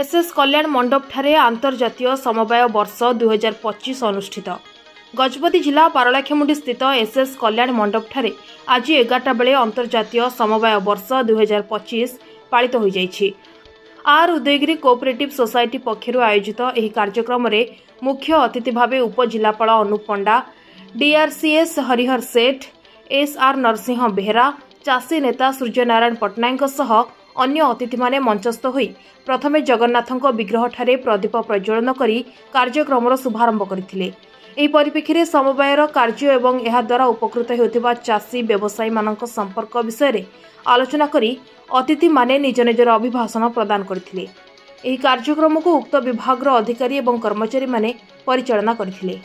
SS कल्याण मंडप ठारे अंतर्जातीय समवाय वर्ष 2025 अनुष्ठित। गजपति जिला पारलाखेमुंडी स्थित एसएस कल्याण मंडप ठारे आज 11टा बेले अंतर्जातीय समवाय वर्ष 2025 पालित हो जाइछि। आर उदयगिरी कोऑपरेटिव सोसाइटी पक्षरु आयोजित एही कार्यक्रम रे मुख्य अतिथि भावे उपजिलापाल अनुप पंडा, डीआरसीएस हरिहर सेठ, एसआर नरसिंह बेहरा, चाषी नेता सूर्यनारायण पट्टनायक सह अन्य अतिथि माने मंचस्थ होई प्रथमे जगन्नाथଙ୍କ विग्रह ठारे प्रदीप प्रज्वलन करी कार्यक्रम शुभारंभ करथिले। एही परिप्रेक्षी समवायर कार्य एवं एहा द्वारा उपकृत हेउथिबा चाषी व्यवसायी मानक संपर्क विषय रे आलोचना करी अतिथि माने निज निजर अभिभाषण प्रदान करथिले। एही कार्यक्रम को उक्त विभाग अधिकारी एवं कर्मचारी माने परिचालना करथिले।